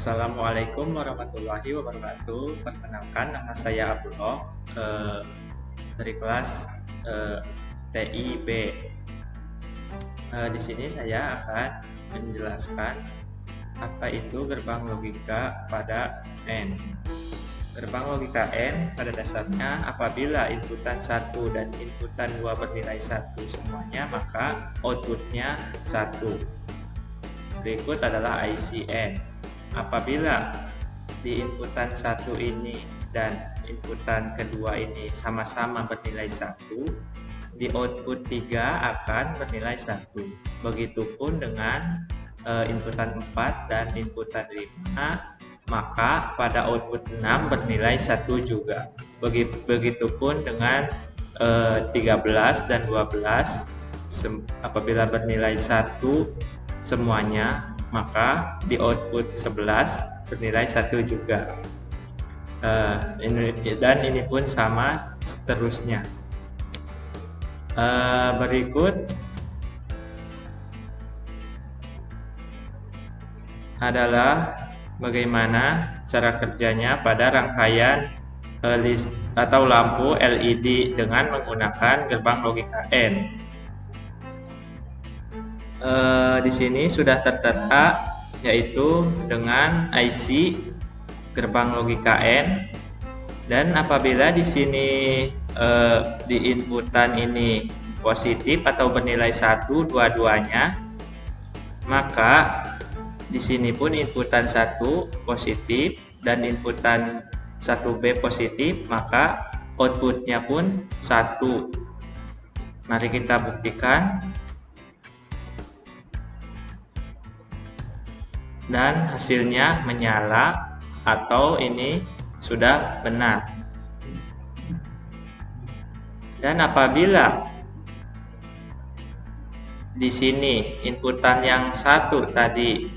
Assalamualaikum warahmatullahi wabarakatuh. Perkenalkan, nama saya Abdullah dari kelas TIB. Di sini saya akan menjelaskan apa itu gerbang logika pada N. Gerbang logika N pada dasarnya apabila inputan 1 dan inputan 2 bernilai 1 semuanya, maka outputnya 1. Berikut adalah ICN. Apabila di inputan 1 ini dan inputan kedua ini sama-sama bernilai 1, di output 3 akan bernilai 1. Begitupun dengan inputan 4 dan inputan 5, maka pada output 6 bernilai 1 juga. Begitupun dengan 13 dan 12, apabila bernilai 1 semuanya, maka di output 11 bernilai 1 juga. Dan ini pun sama seterusnya. Berikut adalah bagaimana cara kerjanya pada rangkaian list atau lampu LED dengan menggunakan gerbang logika N. Di sini sudah tertera, yaitu dengan IC gerbang logika N, dan apabila di sini di inputan ini positif atau bernilai 1 dua-duanya, maka di sini pun inputan 1 positif dan inputan 1B positif, maka outputnya pun 1. Mari kita buktikan. Dan hasilnya menyala atau ini sudah benar. Dan apabila di sini inputan yang 1 tadi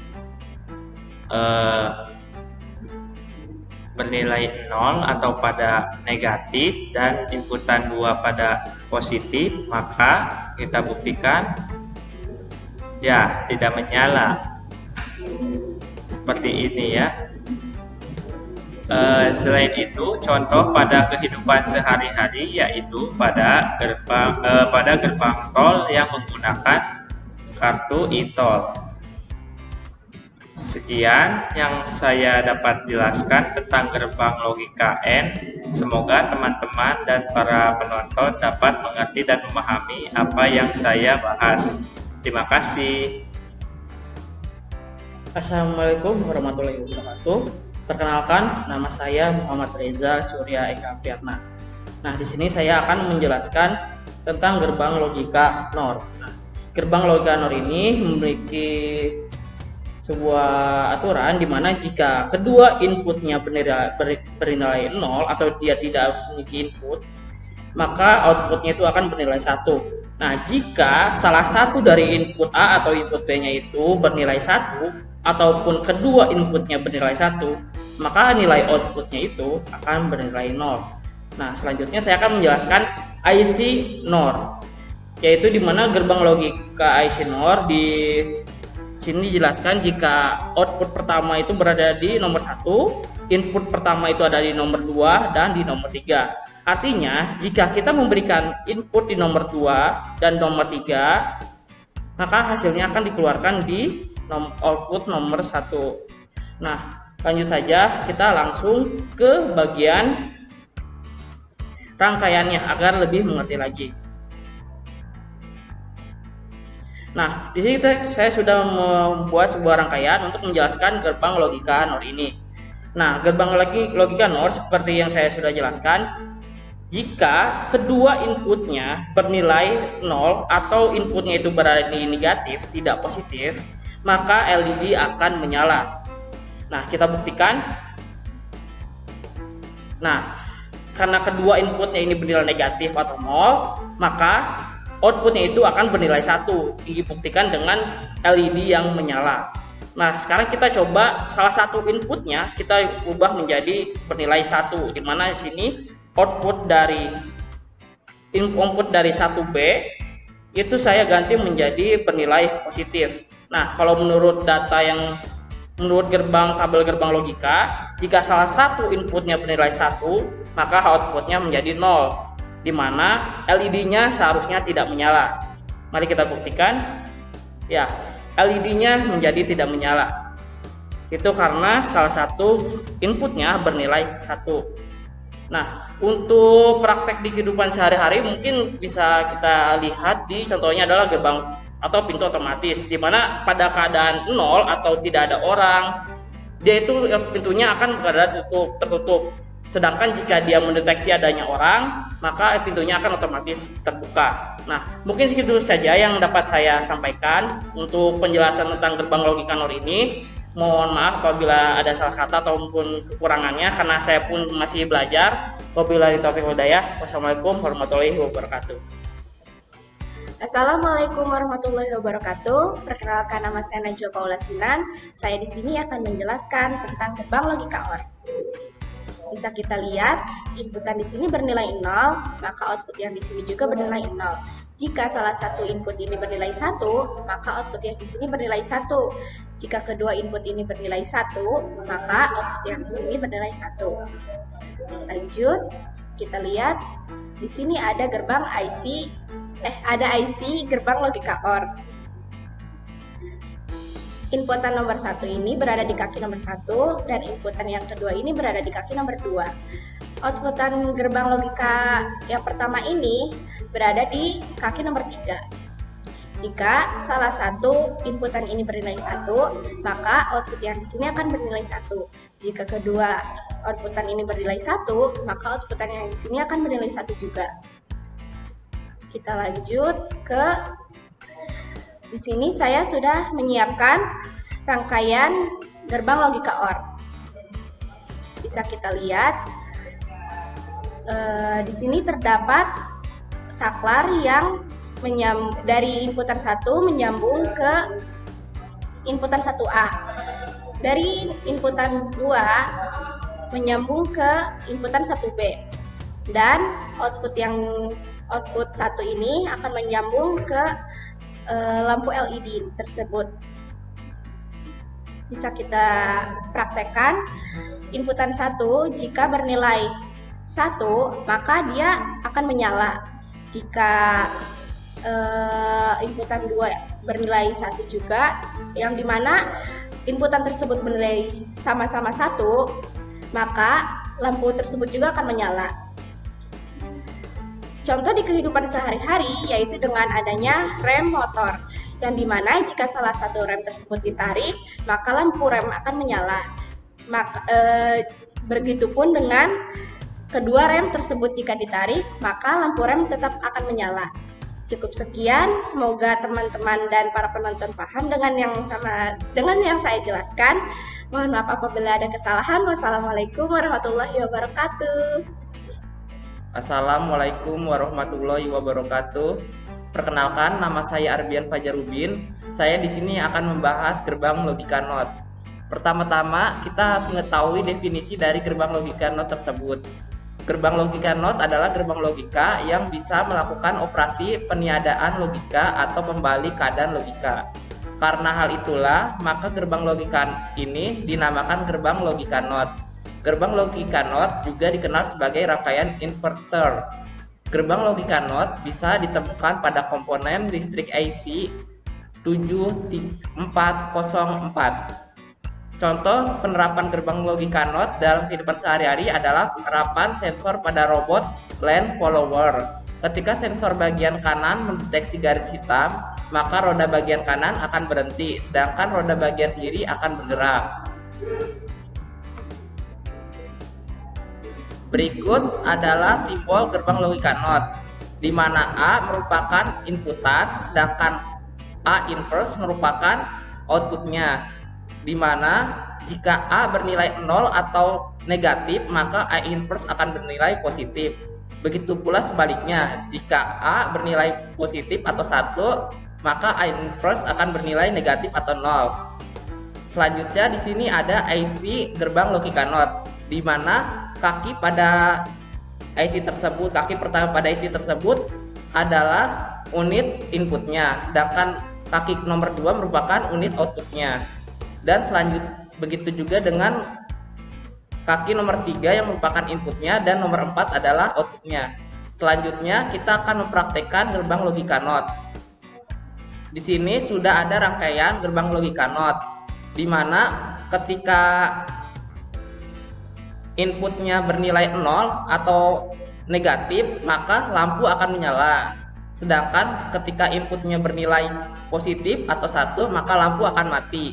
bernilai 0 atau pada negatif dan inputan 2 pada positif, maka kita buktikan ya tidak menyala. Seperti ini ya. Selain itu, contoh pada kehidupan sehari-hari yaitu pada gerbang tol yang menggunakan kartu e-tol. Sekian yang saya dapat jelaskan tentang gerbang logika N. Semoga teman-teman dan para penonton dapat mengerti dan memahami apa yang saya bahas. Terima kasih. Assalamualaikum warahmatullahi wabarakatuh. Perkenalkan, nama saya Muhammad Reza Surya Eka Priyatna. Nah, di sini saya akan menjelaskan tentang gerbang logika NOR. Nah, gerbang logika NOR ini memiliki sebuah aturan di mana jika kedua inputnya bernilai 0 atau dia tidak memiliki input, maka outputnya itu akan bernilai 1. Nah, jika salah satu dari input A atau input B-nya itu bernilai 1, ataupun kedua inputnya bernilai 1, maka nilai outputnya itu akan bernilai 0. Nah, selanjutnya saya akan menjelaskan IC NOR, yaitu di mana gerbang logika IC NOR di sini dijelaskan jika output pertama itu berada di nomor 1, input pertama itu ada di nomor 2 dan di nomor 3. Artinya, jika kita memberikan input di nomor 2 dan nomor 3, maka hasilnya akan dikeluarkan di output nomor 1. Nah, lanjut saja, kita langsung ke bagian rangkaiannya agar lebih mengerti lagi. Nah, di sini saya sudah membuat sebuah rangkaian untuk menjelaskan gerbang logika NOR ini. Nah, gerbang logika NOR seperti yang saya sudah jelaskan, jika kedua inputnya bernilai 0 atau inputnya itu berada di negatif, tidak positif, maka LED akan menyala. Nah, kita buktikan. Nah, karena kedua inputnya ini bernilai negatif atau 0, maka outputnya itu akan bernilai 1. Dibuktikan dengan LED yang menyala. Nah, sekarang kita coba salah satu inputnya kita ubah menjadi bernilai 1, di mana di sini output dari 1B itu saya ganti menjadi bernilai positif. Nah, kalau menurut data yang menurut tabel gerbang logika, jika salah satu inputnya bernilai 1, maka outputnya menjadi 0, di mana LED-nya seharusnya tidak menyala. Mari kita buktikan. Ya, LED-nya menjadi tidak menyala. Itu karena salah satu inputnya bernilai 1. Nah, untuk praktek di kehidupan sehari-hari mungkin bisa kita lihat di contohnya adalah gerbang atau pintu otomatis, di mana pada keadaan 0 atau tidak ada orang, dia itu pintunya akan berada tertutup. Sedangkan jika dia mendeteksi adanya orang, maka pintunya akan otomatis terbuka. Nah, mungkin segitu saja yang dapat saya sampaikan untuk penjelasan tentang gerbang logika NOR ini. Mohon maaf apabila ada salah kata ataupun kekurangannya, karena saya pun masih belajar. Wabillahi taufiq wal hidayah. Wassalamualaikum warahmatullahi wabarakatuh. Assalamualaikum warahmatullahi wabarakatuh. Perkenalkan, nama saya Najwa Paula Sinan. Saya di sini akan menjelaskan tentang gerbang logika OR. Bisa kita lihat, inputan di sini bernilai 0, maka output yang di sini juga bernilai 0. Jika salah satu input ini bernilai 1, maka output yang di sini bernilai 1. Jika kedua input ini bernilai 1, maka output yang di sini bernilai 1. Lanjut, kita lihat di sini ada IC gerbang logika OR. Inputan nomor 1 ini berada di kaki nomor 1 dan inputan yang kedua ini berada di kaki nomor 2. Outputan gerbang logika yang pertama ini berada di kaki nomor 3. Jika salah satu inputan ini bernilai 1, maka output yang di sini akan bernilai 1. Jika kedua outputan ini bernilai 1, maka outputan yang di sini akan bernilai 1 juga. Kita lanjut ke di sini saya sudah menyiapkan rangkaian gerbang logika OR. Bisa kita lihat di sini terdapat saklar yang dari inputan 1 menyambung ke inputan 1A. Dari inputan 2 menyambung ke inputan 1B. Dan output 1 ini akan menyambung ke lampu LED tersebut. Bisa kita praktekkan. Inputan 1 jika bernilai 1, maka dia akan menyala. Jika inputan 2 bernilai 1 juga, yang dimana inputan tersebut bernilai sama-sama 1, maka lampu tersebut juga akan menyala. Contoh di kehidupan sehari-hari yaitu dengan adanya rem motor, yang dimana jika salah satu rem tersebut ditarik, maka lampu rem akan menyala. Begitupun dengan kedua rem tersebut jika ditarik, maka lampu rem tetap akan menyala. Cukup sekian, semoga teman-teman dan para penonton paham dengan yang saya jelaskan. Mohon maaf apabila ada kesalahan. Wassalamualaikum warahmatullahi wabarakatuh. Assalamualaikum warahmatullahi wabarakatuh. Perkenalkan, nama saya Arbian Fajarubin. Saya di sini akan membahas gerbang logika NOT. Pertama-tama, kita harus mengetahui definisi dari gerbang logika NOT tersebut. Gerbang logika NOT adalah gerbang logika yang bisa melakukan operasi peniadaan logika atau pembalik keadaan logika. Karena hal itulah, maka gerbang logika ini dinamakan gerbang logika NOT. Gerbang logika NOT juga dikenal sebagai rangkaian inverter. Gerbang logika NOT bisa ditemukan pada komponen listrik IC 7404. Contoh penerapan gerbang logika NOT dalam kehidupan sehari-hari adalah penerapan sensor pada robot land follower. Ketika sensor bagian kanan mendeteksi garis hitam, maka roda bagian kanan akan berhenti, sedangkan roda bagian kiri akan bergerak. Berikut adalah simbol gerbang logika NOT, di mana A merupakan inputan, sedangkan A inverse merupakan outputnya, di mana jika A bernilai 0 atau negatif, maka A inverse akan bernilai positif. Begitu pula sebaliknya, jika A bernilai positif atau 1, maka A inverse akan bernilai negatif atau 0. Selanjutnya di sini ada IC gerbang logika NOT, di mana kaki pada IC tersebut, kaki pertama pada IC tersebut adalah unit inputnya, sedangkan kaki nomor 2 merupakan unit outputnya. Dan Begitu juga dengan kaki nomor 3 yang merupakan inputnya dan nomor 4 adalah outputnya. Selanjutnya kita akan mempraktekkan gerbang logika NOT. Di sini sudah ada rangkaian gerbang logika NOT, di mana ketika inputnya bernilai 0 atau negatif, maka lampu akan menyala. Sedangkan ketika inputnya bernilai positif atau 1, maka lampu akan mati.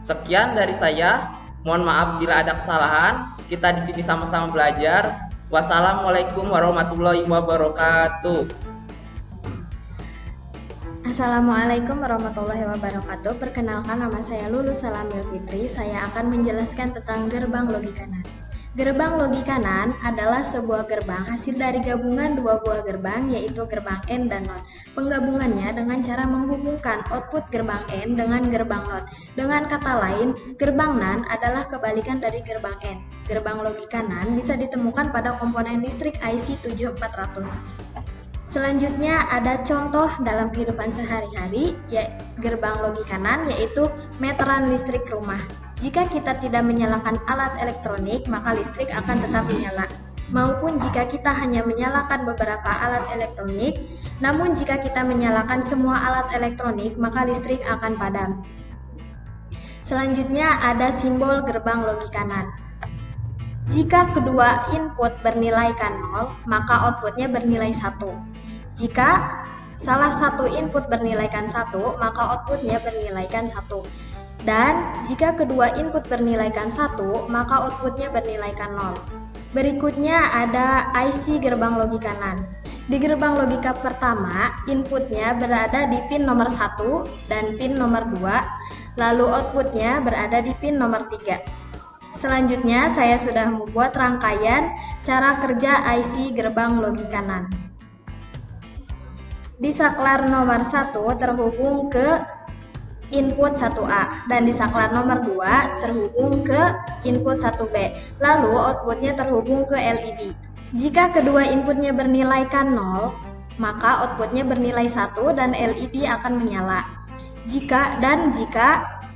Sekian dari saya. Mohon maaf bila ada kesalahan. Kita di sini sama-sama belajar. Wassalamualaikum warahmatullahi wabarakatuh. Assalamualaikum warahmatullahi wabarakatuh. Perkenalkan, nama saya Lulus Salamil Fitri. Saya akan menjelaskan tentang gerbang logika NAND. Gerbang logika NAND adalah sebuah gerbang hasil dari gabungan dua buah gerbang, yaitu gerbang AND dan NOT. Penggabungannya dengan cara menghubungkan output gerbang AND dengan gerbang NOT. Dengan kata lain, gerbang NAND adalah kebalikan dari gerbang AND. Gerbang logika NAND bisa ditemukan pada komponen listrik IC 7400. Selanjutnya ada contoh dalam kehidupan sehari-hari gerbang logika NAND, yaitu meteran listrik rumah. Jika kita tidak menyalakan alat elektronik, maka listrik akan tetap menyala. Maupun jika kita hanya menyalakan beberapa alat elektronik, namun jika kita menyalakan semua alat elektronik, maka listrik akan padam. Selanjutnya ada simbol gerbang logika NAND. Jika kedua input bernilaikan 0, maka outputnya bernilai 1. Jika salah satu input bernilaikan 1, maka outputnya bernilaikan 1. Dan jika kedua input bernilaikan 1, maka outputnya bernilaikan 0. Berikutnya ada IC gerbang logika NAND. Di gerbang logika pertama, inputnya berada di pin nomor 1 dan pin nomor 2, lalu outputnya berada di pin nomor 3. Selanjutnya, saya sudah membuat rangkaian cara kerja IC gerbang logika NAND. Di saklar nomor 1 terhubung ke input 1A, dan di saklar nomor 2 terhubung ke input 1B, lalu outputnya terhubung ke LED. Jika kedua inputnya bernilaikan 0, maka outputnya bernilai 1 dan LED akan menyala. Jika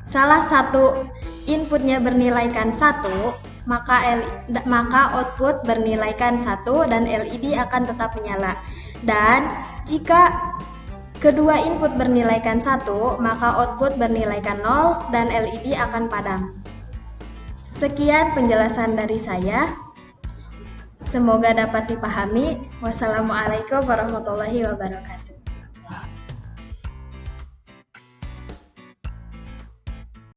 salah satu inputnya bernilaikan 1, maka output bernilaikan 1 dan LED akan tetap menyala. Dan jika kedua input bernilaikan 1, maka output bernilaikan 0 dan LED akan padam. Sekian penjelasan dari saya. Semoga dapat dipahami. Wassalamualaikum warahmatullahi wabarakatuh.